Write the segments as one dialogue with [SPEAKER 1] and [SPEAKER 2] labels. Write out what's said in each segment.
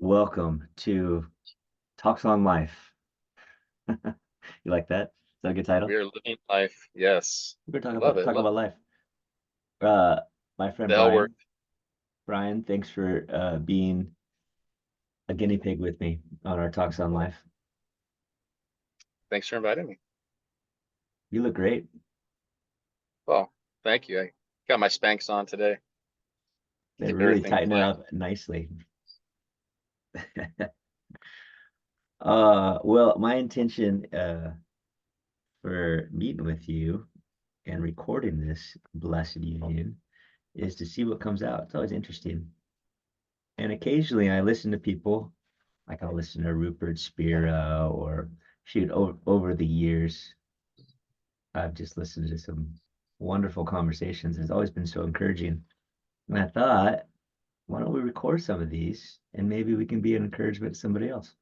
[SPEAKER 1] Welcome to Talks on Life. You like that? Is that a good
[SPEAKER 2] We
[SPEAKER 1] title?
[SPEAKER 2] are living life. Yes.
[SPEAKER 1] We're talking
[SPEAKER 2] Love
[SPEAKER 1] about
[SPEAKER 2] it.
[SPEAKER 1] talking
[SPEAKER 2] Love
[SPEAKER 1] about life. Uh, my friend
[SPEAKER 2] the L word.
[SPEAKER 1] Brian, thanks for being a guinea pig with me on our Talks on Life.
[SPEAKER 2] Thanks for inviting me.
[SPEAKER 1] You look great.
[SPEAKER 2] Well, thank you. I got my Spanx on today.
[SPEAKER 1] They
[SPEAKER 2] Keep
[SPEAKER 1] really
[SPEAKER 2] everything
[SPEAKER 1] tighten it
[SPEAKER 2] clean.
[SPEAKER 1] up nicely. Well, my intention for meeting with you and recording this blessed union is to see what comes out. It's always interesting. And occasionally I listen to people, like I'll listen to Rupert Spira or shoot over the years. I've just listened to some wonderful conversations. It's always been so encouraging. And I thought, why don't we record some of these and maybe we can be an encouragement to somebody else?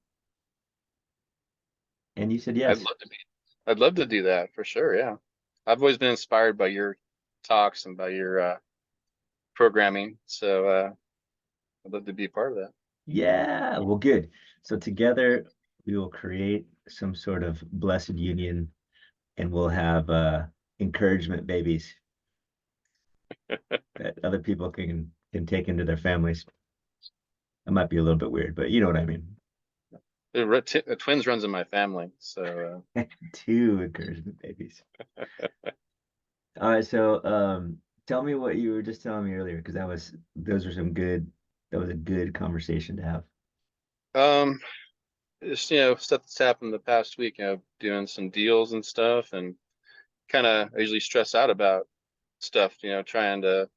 [SPEAKER 1] And you said
[SPEAKER 2] I'd
[SPEAKER 1] yes.
[SPEAKER 2] love to be. I'd love to do that for sure. Yeah. I've always been inspired by your talks and by your programming. So I'd love to be a part of that.
[SPEAKER 1] Yeah, well, good. So together we will create some sort of blessed union and we'll have encouragement babies that other people can take into their families. That might be a little bit weird, but you know what I mean.
[SPEAKER 2] The twins runs in my family. So
[SPEAKER 1] Two encouragement babies. All right, so tell me what you were just telling me earlier, because those are some good that was a good conversation to have.
[SPEAKER 2] just stuff that's happened the past week. Doing some deals and stuff, and kind of I usually stress out about stuff. Trying to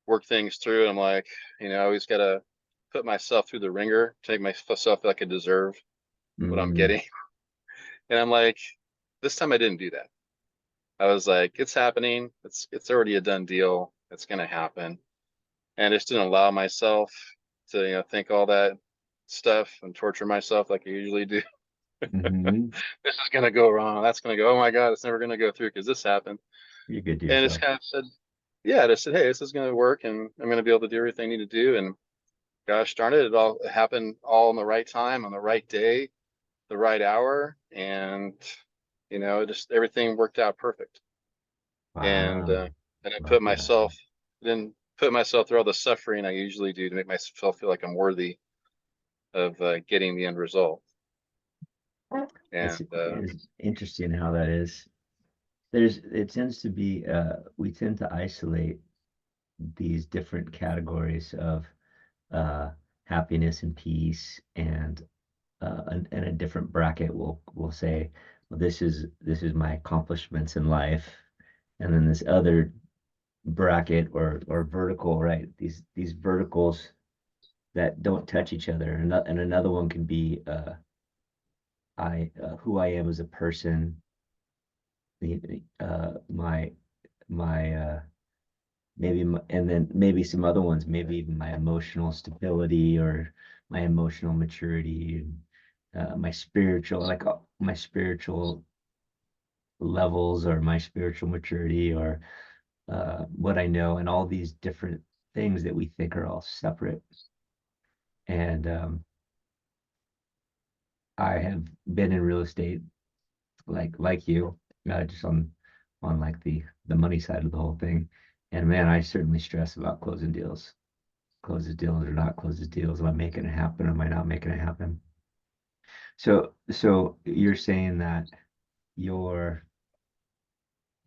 [SPEAKER 2] work things through. I'm like, I always got to put myself through the ringer to make myself feel like I deserve what I'm
[SPEAKER 1] Mm,
[SPEAKER 2] getting. And I'm like, this time I didn't do that. I was like, it's happening. It's already a done deal. It's gonna happen. And I just didn't allow myself to, think all that stuff and torture myself like I usually do.
[SPEAKER 1] hmm.
[SPEAKER 2] This is gonna go wrong. That's gonna go. Oh my God, it's never gonna go through because this happened.
[SPEAKER 1] You're good to
[SPEAKER 2] And it's
[SPEAKER 1] yourself.
[SPEAKER 2] kind of said, yeah, I just said, hey, this is gonna work, and I'm gonna be able to do everything I need to do. And gosh darn it, it all happened all in the right time, on the right day, the right hour, and just everything worked out perfect. And
[SPEAKER 1] Wow.
[SPEAKER 2] I didn't
[SPEAKER 1] Love
[SPEAKER 2] put
[SPEAKER 1] that.
[SPEAKER 2] myself didn't put myself through all the suffering I usually do to make myself feel like I'm worthy of getting the end result. And
[SPEAKER 1] It's interesting how that is. It tends to be we tend to isolate these different categories of uh happiness and peace and a different bracket will say, well, this is my accomplishments in life, and then this other bracket or vertical, right? These verticals that don't touch each other, and another one can be I who I am as a person, my my maybe and then maybe some other ones, maybe even my emotional stability or my emotional maturity and my spiritual my spiritual levels or my spiritual maturity or what I know and all these different things that we think are all separate. And I have been in real estate like you, just on like the money side of the whole thing. And man, I certainly stress about closing deals. Closes deals or not closes deals. Am I making it happen? Am I not making it happen? So you're saying that your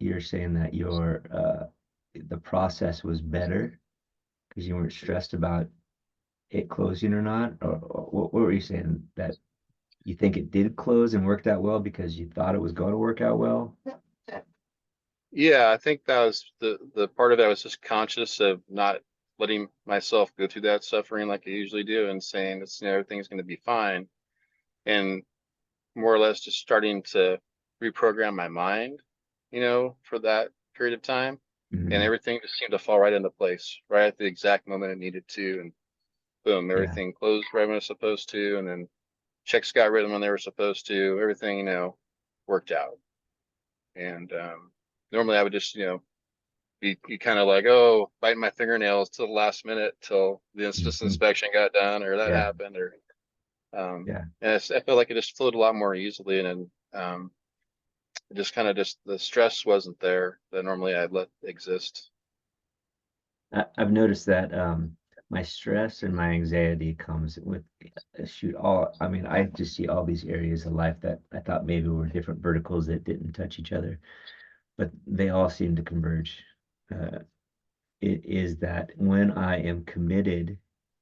[SPEAKER 1] you're saying that your the process was better because you weren't stressed about it closing or not, or what were you saying that you think it did close and worked out well because you thought it was going to work out well?
[SPEAKER 2] yeah, I think that was the part of it. I was just conscious of not letting myself go through that suffering like I usually do, and saying it's everything's going to be fine, and more or less just starting to reprogram my mind, for that period of time. And
[SPEAKER 1] Mhm.
[SPEAKER 2] everything just seemed to fall right into place, right at the exact moment it needed to. And boom,
[SPEAKER 1] Yeah.
[SPEAKER 2] everything closed right when it was supposed to. And then checks got written when they were supposed to. Everything, worked out. And normally I would just, be kind of like, oh, biting my fingernails till the last minute till this
[SPEAKER 1] Hmm.
[SPEAKER 2] inspection got done or that
[SPEAKER 1] Yeah,
[SPEAKER 2] happened or
[SPEAKER 1] yeah.
[SPEAKER 2] and I feel like it just flowed a lot more easily and it just kind of just the stress wasn't there that normally I'd let exist.
[SPEAKER 1] I've noticed that my stress and my anxiety comes with shoot all. I mean, I just see all these areas of life that I thought maybe were different verticals that didn't touch each other, but they all seem to converge. Uh, it is that when I am committed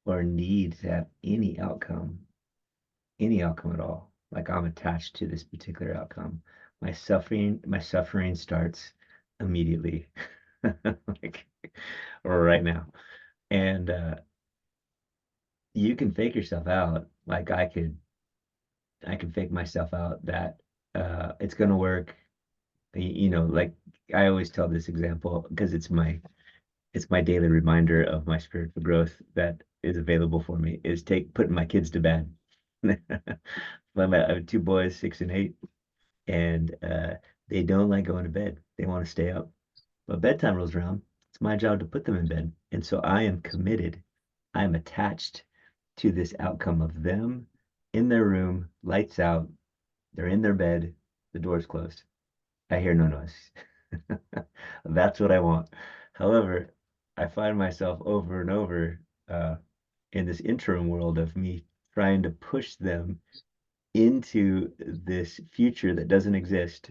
[SPEAKER 1] or need to have any outcome at all, like I'm attached to this particular outcome, my suffering starts immediately, like right now. And you can fake yourself out. Like I could fake myself out that it's gonna work. You know, like I always tell this example because it's my daily reminder of my spiritual growth that is available for me is take putting my kids to bed. I have two boys, 6 and 8, and they don't like going to bed. They want to stay up. But bedtime rolls around. It's my job to put them in bed. And so I am committed. I am attached to this outcome of them in their room, lights out, they're in their bed, the door's closed. I hear no noise. That's what I want. However, I find myself over and over uh, in this interim world of me trying to push them into this future that doesn't exist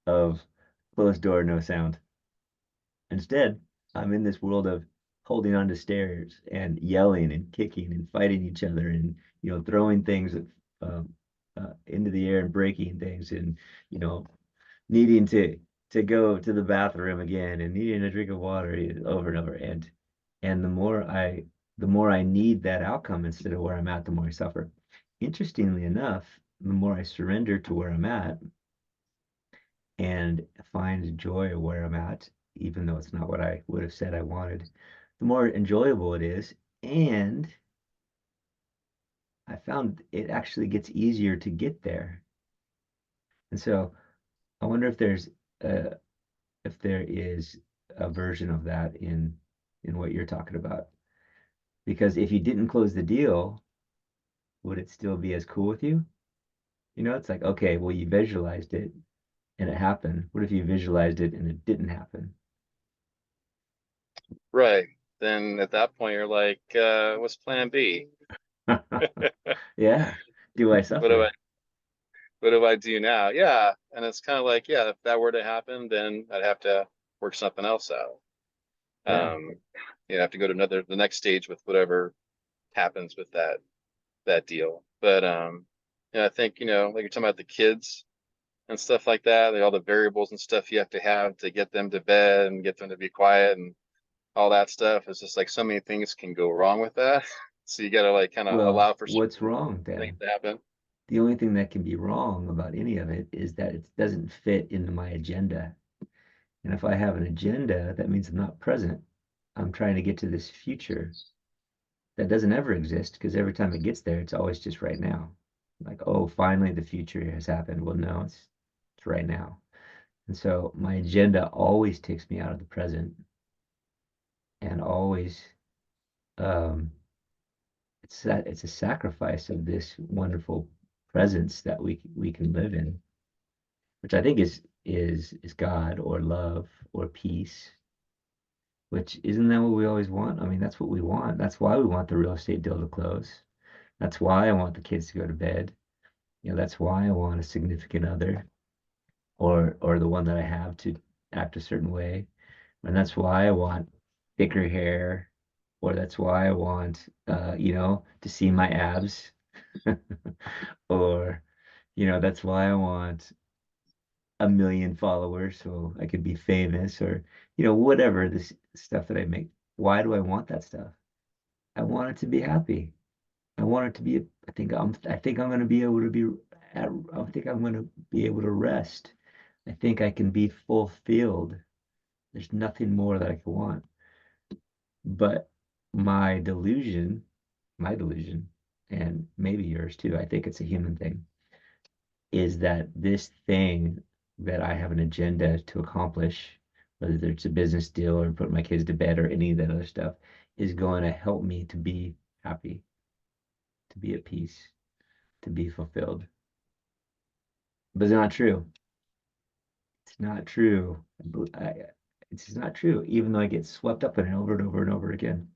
[SPEAKER 1] of closed door, no sound. Instead, I'm in this world of holding on to stairs and yelling and kicking and fighting each other and throwing things um, into the air and breaking things and you know needing to go to the bathroom again and needing a drink of water over and over and the more I need that outcome instead of where I'm at, the more I suffer. Interestingly enough, the more I surrender to where I'm at and find joy where I'm at, even though it's not what I would have said I wanted, the more enjoyable it is. And I found it actually gets easier to get there. And so I wonder uh, if there is a version of that in what you're talking about. Because if you didn't close the deal, would it still be as cool with you? It's like, okay, well, you visualized it and it happened. What if you visualized it and it didn't happen?
[SPEAKER 2] Right. Then at that point you're like, what's plan B?
[SPEAKER 1] Yeah. Do I
[SPEAKER 2] What do I
[SPEAKER 1] suffer?
[SPEAKER 2] what do I do now? Yeah. And it's kind of like, yeah, if that were to happen, then I'd have to work something else out.
[SPEAKER 1] Yeah.
[SPEAKER 2] Um, you have to go to the next stage with whatever happens with that deal. But I think, like you're talking about the kids and stuff like that, like all the variables and stuff you have to get them to bed and get them to be quiet and all that stuff. It's just like so many things can go wrong with that. So you gotta like kind of
[SPEAKER 1] Well,
[SPEAKER 2] allow for
[SPEAKER 1] what's
[SPEAKER 2] certain
[SPEAKER 1] wrong
[SPEAKER 2] things
[SPEAKER 1] then?
[SPEAKER 2] to happen.
[SPEAKER 1] The only thing that can be wrong about any of it is that it doesn't fit into my agenda. And if I have an agenda, that means I'm not present. I'm trying to get to this future that doesn't ever exist because every time it gets there, it's always just right now. Like, oh, finally the future has happened. Well, no, it's right now. And so my agenda always takes me out of the present and always um it's a sacrifice of this wonderful presence that we can live in, which I think is God or love or peace, which isn't that what we always want? I mean, that's what we want. That's why we want the real estate deal to close. That's why I want the kids to go to bed. That's why I want a significant other or the one that I have to act a certain way. And that's why I want thicker hair, or that's why I want to see my abs. Or, that's why I want a million followers so I could be famous or, whatever this stuff that I make. Why do I want that stuff? I want it to be happy. I want it to be, I think I'm going to be able to be, I think I'm going to be able to rest. I think I can be fulfilled. There's nothing more that I could want. But my delusion, my delusion, and maybe yours too, I think it's a human thing, is that this thing that I have an agenda to accomplish whether it's a business deal or putting my kids to bed or any of that other stuff, is going to help me to be happy, to be at peace, to be fulfilled. But it's not true. It's not true. It's just not true, even though I get swept up in it over and over and over again.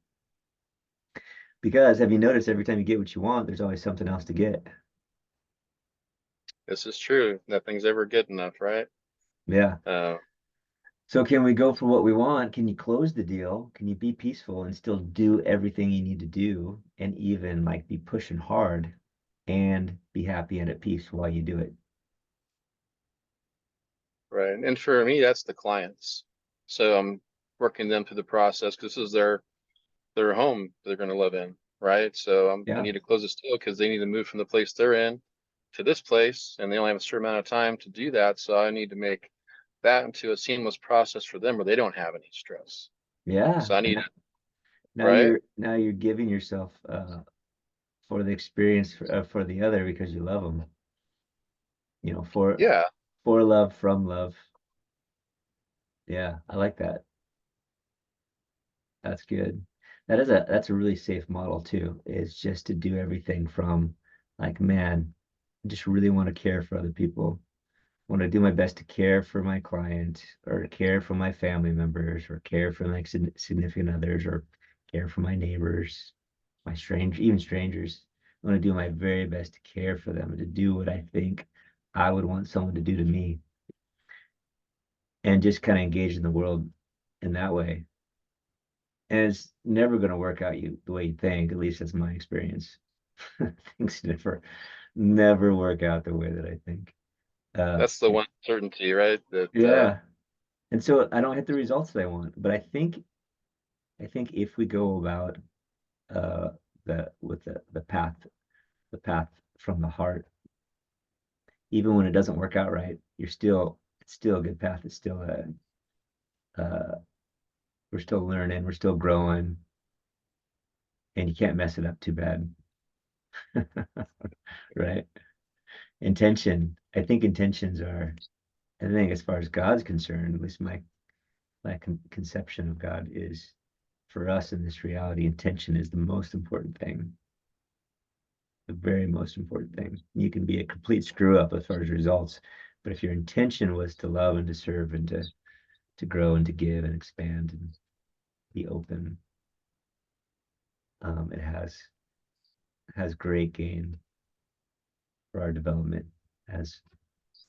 [SPEAKER 1] Because have you noticed every time you get what you want, there's always something else to get?
[SPEAKER 2] This is true. Nothing's ever good enough, right?
[SPEAKER 1] Yeah.
[SPEAKER 2] Uh,
[SPEAKER 1] So can we go for what we want? Can you close the deal? Can you be peaceful and still do everything you need to do and even like be pushing hard and be happy and at peace while you do it?
[SPEAKER 2] right. And for me, that's the clients. So I'm working them through the process because this is their home they're going to live in, right? So I
[SPEAKER 1] Yeah.
[SPEAKER 2] need to close this deal because they need to move from the place they're in to this place, and they only have a certain amount of time to do that. So I need to make that into a seamless process for them where they don't have any stress.
[SPEAKER 1] Yeah.
[SPEAKER 2] So I
[SPEAKER 1] And
[SPEAKER 2] need,
[SPEAKER 1] now
[SPEAKER 2] right?
[SPEAKER 1] you're giving yourself for the experience for the other because you love them,
[SPEAKER 2] Yeah,
[SPEAKER 1] for love, from love. Yeah, I like that. That's good. That's a really safe model too, is just to do everything from like, man, I just really want to care for other people. I want to do my best to care for my client or care for my family members or care for my significant others or care for my neighbors, even strangers. I want to do my very best to care for them and to do what I think I would want someone to do to me and just kind of engage in the world in that way. And it's never going to work out the way you think. At least that's my experience. Things never work out the way that I think. Uh,
[SPEAKER 2] that's the one certainty, right? That
[SPEAKER 1] yeah, and so I don't hit the results that I want. But I think if we go about uh, the path from the heart, even when it doesn't work out right, it's still a good path. It's still we're still learning, we're still growing, and you can't mess it up too bad, right? I think intentions are, I think as far as God's concerned, at least my conception of God is for us in this reality, intention is the most important thing, the very most important thing. You can be a complete screw up as far as results, but if your intention was to love and to serve and to grow and to give and expand and be open, it has great gain for our development as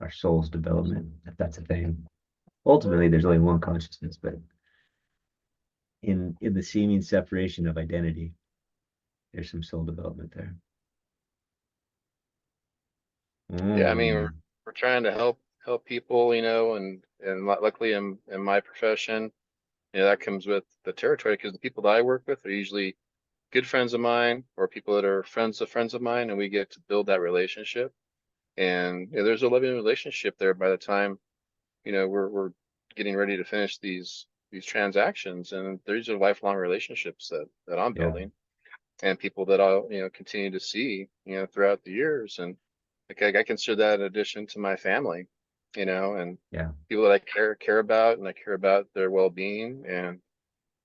[SPEAKER 1] our soul's development, if that's a thing. Ultimately, there's only one consciousness, but in the seeming separation of identity, there's some soul development there.
[SPEAKER 2] yeah, I mean,
[SPEAKER 1] Mm,
[SPEAKER 2] we're trying to help people, and luckily in my profession, that comes with the territory because the people that I work with are usually good friends of mine or people that are friends of mine, and we get to build that relationship. And there's a loving relationship there by the time, we're getting ready to finish these transactions, and these are lifelong relationships that I'm
[SPEAKER 1] yeah,
[SPEAKER 2] building and people that I'll, continue to see, throughout the years. And like I consider that an addition to my family, and
[SPEAKER 1] yeah,
[SPEAKER 2] people that I care about, and I care about their well-being. And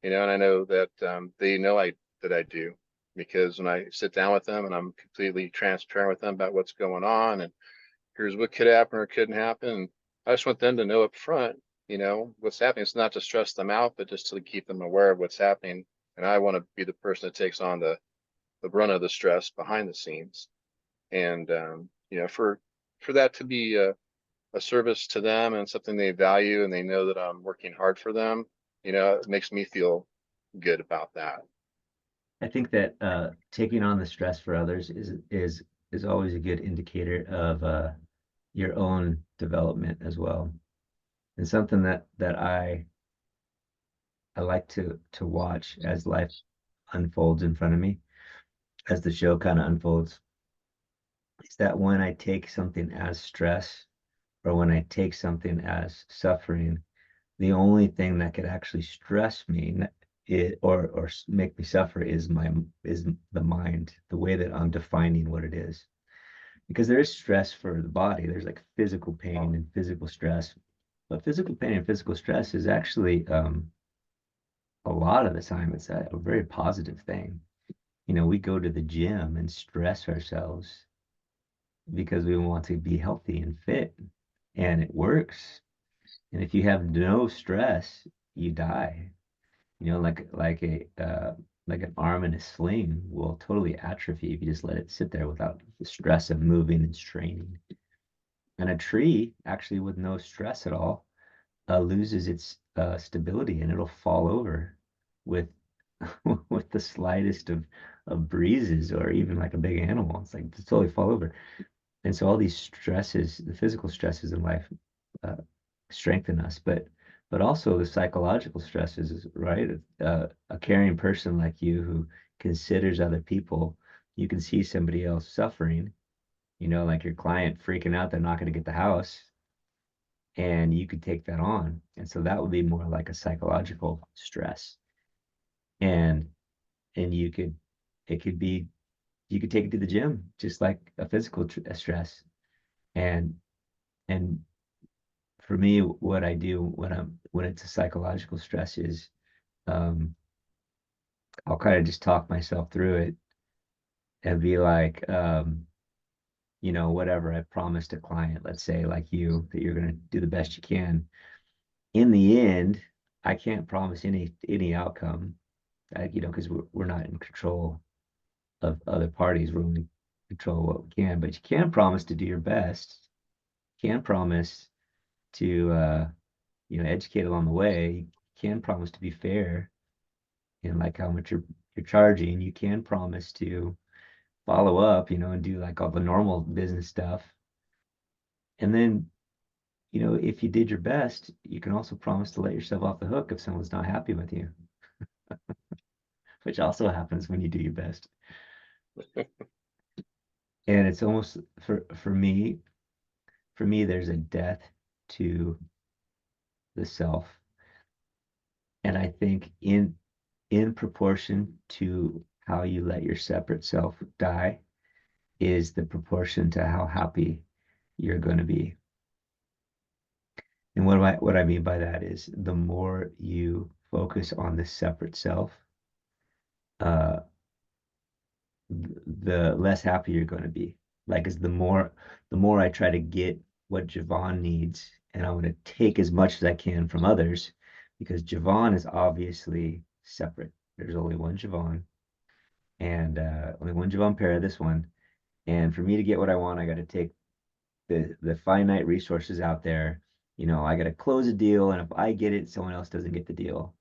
[SPEAKER 2] and I know that they know I do, because when I sit down with them and I'm completely transparent with them about what's going on, and here's what could happen or couldn't happen. And I just want them to know up front, what's happening. It's not to stress them out, but just to keep them aware of what's happening. And I want to be the person that takes on the brunt of the stress behind the scenes. And for that to be a service to them and something they value, and they know that I'm working hard for them, it makes me feel good about that.
[SPEAKER 1] I think that taking on the stress for others is always a good indicator of your own development as well, and something that I like to watch as life unfolds in front of me, as the show kind of unfolds, is that when I take something as stress or when I take something as suffering, the only thing that could actually stress me or make me suffer is the mind, the way that I'm defining what it is. Because there is stress for the body. There's like physical pain and physical stress, But physical pain and physical stress is actually a lot of the time it's a very positive thing. You know, we go to the gym and stress ourselves because we want to be healthy and fit, and it works. And if you have no stress, you die. You know, like an arm in a sling will totally atrophy if you just let it sit there without the stress of moving and straining. And a tree, actually, with no stress at all, loses its stability and it'll fall over with with the slightest of breezes or even like a big animal. It's like it's totally fall over. And so all these stresses, the physical stresses in life, uh, strengthen us, but also the psychological stresses, right? A caring person like you who considers other people, you can see somebody else suffering, you know, like your client freaking out they're not going to get the house, and you could take that on. And so that would be more like a psychological stress. And and you could it could be you could take it to the gym just like a physical stress. And and for me, what I do when it's a psychological stress is um, I'll kind of just talk myself through it and be like, you know, whatever I promised a client, let's say like you, that you're gonna do the best you can. In the end, I can't promise any outcome, you know, because we're not in control of other parties. We're only control what we can, but you can promise to do your best. You can promise to you know, educate along the way. You can promise to be fair in like how much you're charging. You can promise to follow up, you know, and do like all the normal business stuff. And then, you know, if you did your best, you can also promise to let yourself off the hook if someone's not happy with you, which also happens when you do your best. And it's almost for me, there's a death to the self. And I think in proportion to how you let your separate self die is the proportion to how happy you're going to be. And what I mean by that is the more you focus on the separate self, uh, the less happy you're going to be. Like, is the more I try to get what Jevon needs, and I want to take as much as I can from others, because Jevon is obviously separate. There's only one Jevon, and only one Jevon pair of this one. And for me to get what I want, I got to take the finite resources out there. You know, I got to close a deal, and if I get it, someone else doesn't get the deal.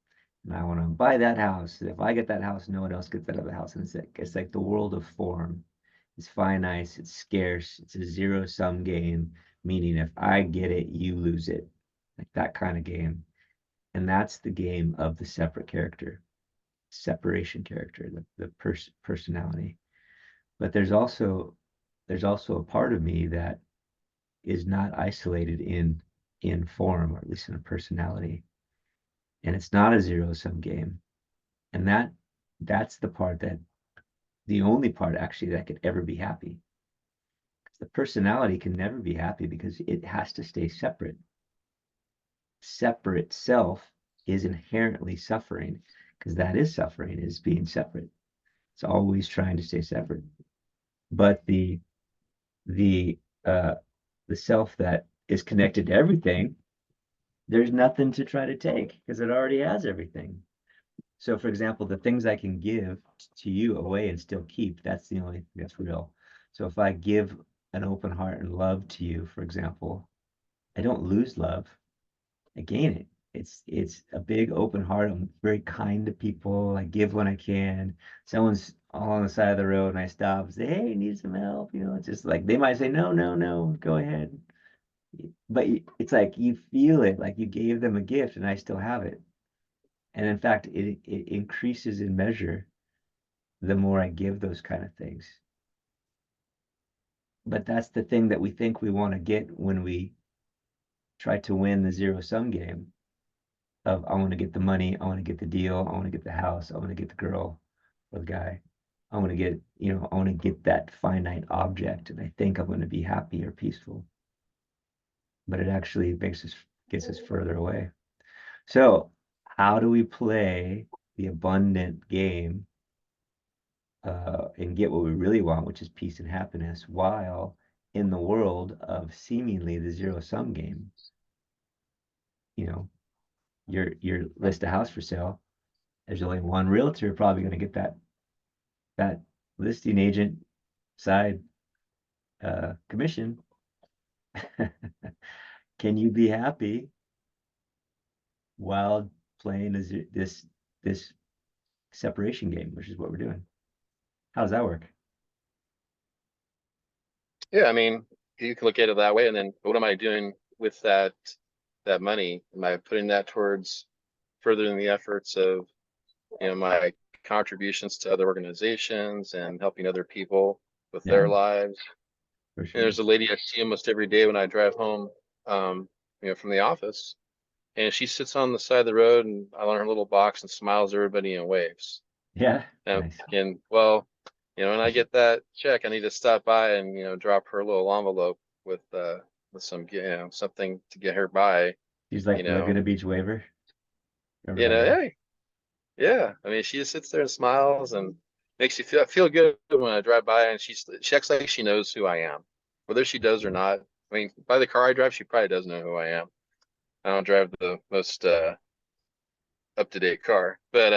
[SPEAKER 1] And I want to buy that house. If I get that house, no one else gets that other house. And it's like the world of form. It's finite, it's scarce, it's a zero sum game, meaning if I get it, you lose it. Like that kind of game. And that's the game of the separate character, separation character, the personality. But there's also a part of me that is not isolated in form, or at least in a personality. And it's not a zero sum game. And that's the part that the only part actually that could ever be happy. The personality can never be happy because it has to stay separate. Separate self is inherently suffering because that is suffering, is being separate. It's always trying to stay separate. But the uh the self that is connected to everything, there's nothing to try to take because it already has everything. So for example, the things I can give to you away and still keep, that's the only thing that's real. So if I give an open heart and love to you, for example, I don't lose love. I gain it. It's a big open heart. I'm very kind to people. I give when I can. Someone's all on the side of the road and I stop and say, "Hey, need some help?" You know, it's just like they might say, "No, no, no, go ahead." But it's like you feel it, like you gave them a gift and I still have it. And in fact, it increases in measure the more I give those kind of things. But that's the thing that we think we want to get when we try to win the zero sum game of I want to get the money, I want to get the deal, I want to get the house, I want to get the girl or the guy. I want to get, you know, I want to get that finite object and I think I'm going to be happy or peaceful. But it actually makes us gets us further away. So, how do we play the abundant game and get what we really want, which is peace and happiness, while in the world of seemingly the zero sum game? You know, your list a house for sale. There's only one realtor probably going to get that listing agent side commission. Can you be happy while playing this separation game, which is what we're doing? How does that work?
[SPEAKER 2] Yeah, I mean, you can look at it that way, and then what am I doing with that money? Am I putting that towards furthering the efforts of, my contributions to other organizations and helping other people with their
[SPEAKER 1] Yeah,
[SPEAKER 2] lives?
[SPEAKER 1] for
[SPEAKER 2] And
[SPEAKER 1] sure.
[SPEAKER 2] there's a lady I see almost every day when I drive home, from the office, and she sits on the side of the road and I on her little box and smiles at everybody and waves.
[SPEAKER 1] Yeah,
[SPEAKER 2] And I'm
[SPEAKER 1] nice.
[SPEAKER 2] thinking, well, when I get that check, I need to stop by and drop her a little envelope with some something to get her by.
[SPEAKER 1] He's
[SPEAKER 2] You
[SPEAKER 1] like the
[SPEAKER 2] know,
[SPEAKER 1] Laguna Beach waiver. Remember that guy?
[SPEAKER 2] hey, yeah. I mean, she just sits there and smiles and makes you feel good when I drive by, and she acts like she knows who I am, whether she does or
[SPEAKER 1] Cool.
[SPEAKER 2] not. I mean, by the car I drive, she probably does know who I am. I don't drive the most up to date car, but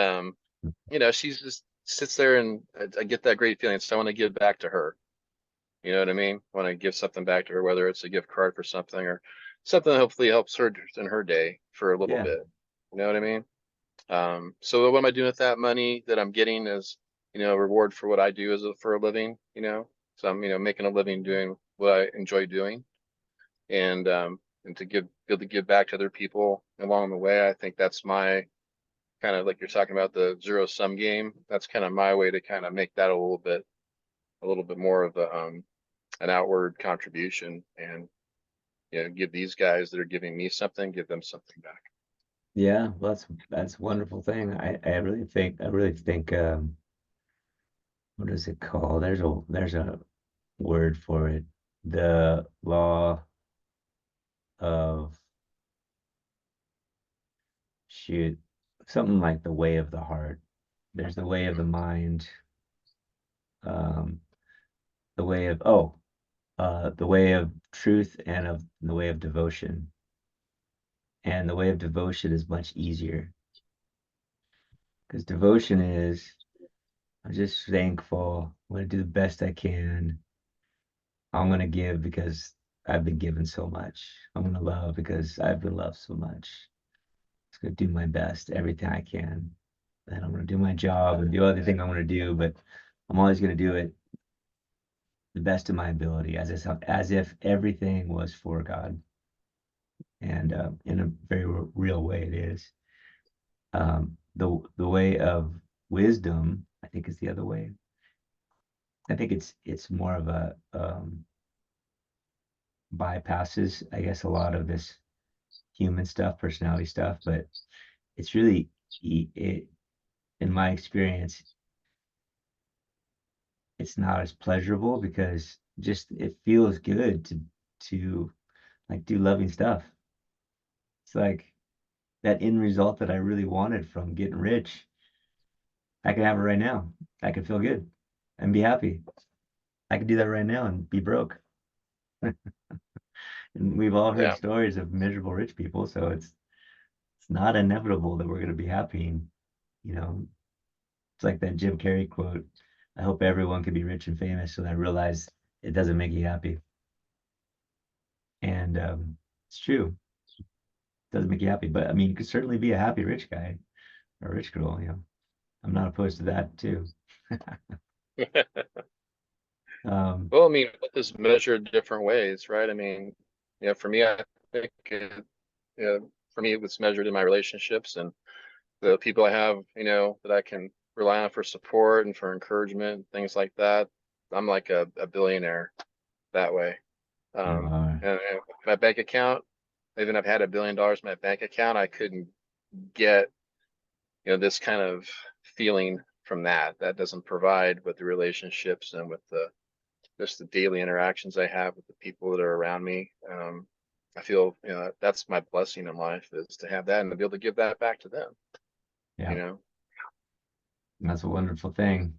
[SPEAKER 2] she's just sits there and I get that great feeling. So I want to give back to her. You know what I mean? I want to give something back to her, whether it's a gift card for something or something that hopefully helps her in her day for a little
[SPEAKER 1] Yeah,
[SPEAKER 2] bit. You know what I mean? So what am I doing with that money that I'm getting as, reward for what I do for a living, So I'm, making a living doing what I enjoy doing and to be able to give back to other people along the way. I think that's my kind of like you're talking about the zero sum game. That's kind of my way to kind of make that a little bit more of an outward contribution and give these guys that are giving me something, give them something back.
[SPEAKER 1] yeah. Well, that's a wonderful thing. I really think what is it called? There's a word for it. The law of shoot, something like the way of the heart. There's the way of the mind, um, the way of the way of truth and of the way of devotion. And the way of devotion is much easier because devotion is I'm just thankful. I'm gonna do the best I can. I'm gonna give because I've been given so much. I'm gonna love because I've been loved so much. Just gonna do my best, everything I can. And I'm gonna do my job and do everything I'm gonna do, but I'm always gonna do it the best of my ability, as if everything was for God, and in a very real way, it is. The way of wisdom, I think, is the other way. I think it's more of a bypasses, I guess, a lot of this human stuff, personality stuff, but it's really it in my experience, it's not as pleasurable because just it feels good to like do loving stuff. It's like that end result that I really wanted from getting rich. I can have it right now. I can feel good and be happy. I can do that right now and be broke. And we've all heard
[SPEAKER 2] Yeah.
[SPEAKER 1] stories of miserable rich people, so it's not inevitable that we're going to be happy. And, you know, it's like that Jim Carrey quote, I hope everyone can be rich and famous, so I realize it doesn't make you happy. And it's true. It doesn't make you happy. But I mean, you could certainly be a happy rich guy or rich girl, you know. I'm not opposed to that too. Um,
[SPEAKER 2] Well, I mean, wealth is measured different ways, right? I mean, for me, I think for me, it was measured in my relationships and the people I have, that I can rely on for support and for encouragement, things like that. I'm like a billionaire that way.
[SPEAKER 1] you
[SPEAKER 2] Um,
[SPEAKER 1] are.
[SPEAKER 2] and my bank account, even I've had $1 billion in my bank account, I couldn't get, this kind of feeling from that. That doesn't provide with the relationships and with the just the daily interactions I have with the people that are around me. I feel, that's my blessing in life is to have that and to be able to give that back to them, you
[SPEAKER 1] Yeah,
[SPEAKER 2] know.
[SPEAKER 1] that's a wonderful thing.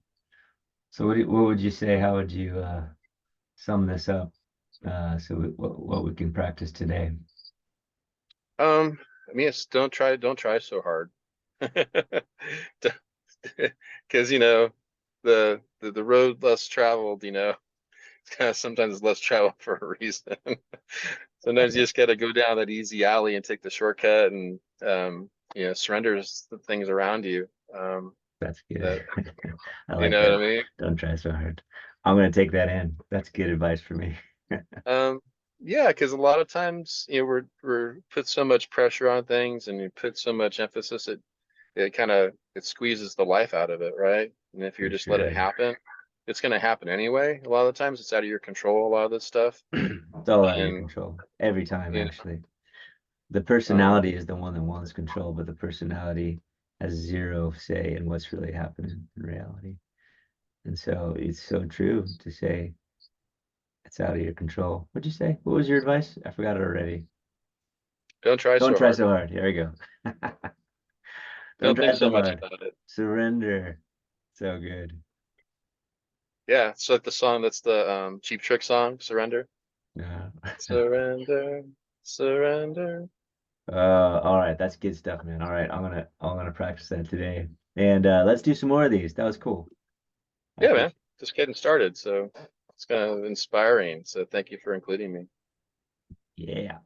[SPEAKER 1] So what would you say? How would you sum this up? What we can practice today?
[SPEAKER 2] I mean, it's don't try so hard. Because, the road less traveled, it's kind of sometimes less traveled for a reason. Sometimes you
[SPEAKER 1] Yeah,
[SPEAKER 2] just got to go down that easy alley and take the shortcut and, surrenders the things around you.
[SPEAKER 1] that's good.
[SPEAKER 2] That,
[SPEAKER 1] I
[SPEAKER 2] you
[SPEAKER 1] like
[SPEAKER 2] know what
[SPEAKER 1] that.
[SPEAKER 2] I mean?
[SPEAKER 1] Don't try so hard. I'm gonna take that in. That's good advice for me.
[SPEAKER 2] Um, yeah, because a lot of times, we're put so much pressure on things and you put so much emphasis, it squeezes the life out of it, right? And if you
[SPEAKER 1] For
[SPEAKER 2] just let it
[SPEAKER 1] sure.
[SPEAKER 2] happen, it's going to happen anyway. A lot of the times it's out of your control, a lot of this stuff.
[SPEAKER 1] It's all out of your
[SPEAKER 2] And,
[SPEAKER 1] control. Every time,
[SPEAKER 2] you
[SPEAKER 1] actually. The
[SPEAKER 2] know,
[SPEAKER 1] personality is the one that wants control, but the personality has zero say in what's really happening in reality. And so it's so true to say it's out of your control. What'd you say? What was your advice? I forgot it already.
[SPEAKER 2] don't try
[SPEAKER 1] Don't
[SPEAKER 2] so
[SPEAKER 1] try
[SPEAKER 2] hard.
[SPEAKER 1] so hard. Here we go. Don't
[SPEAKER 2] Don't
[SPEAKER 1] try
[SPEAKER 2] think so
[SPEAKER 1] so
[SPEAKER 2] much
[SPEAKER 1] hard.
[SPEAKER 2] about it.
[SPEAKER 1] Surrender. So good.
[SPEAKER 2] Yeah, it's like the song that's the Cheap Trick song, Surrender.
[SPEAKER 1] Yeah.
[SPEAKER 2] Surrender, surrender.
[SPEAKER 1] All right, that's good stuff, man. All right, I'm gonna practice that today. And let's do some more of these. That was cool. I
[SPEAKER 2] Yeah, man,
[SPEAKER 1] appreciate
[SPEAKER 2] just getting started. So it's kind of inspiring. So thank you for including me.
[SPEAKER 1] it. Yeah.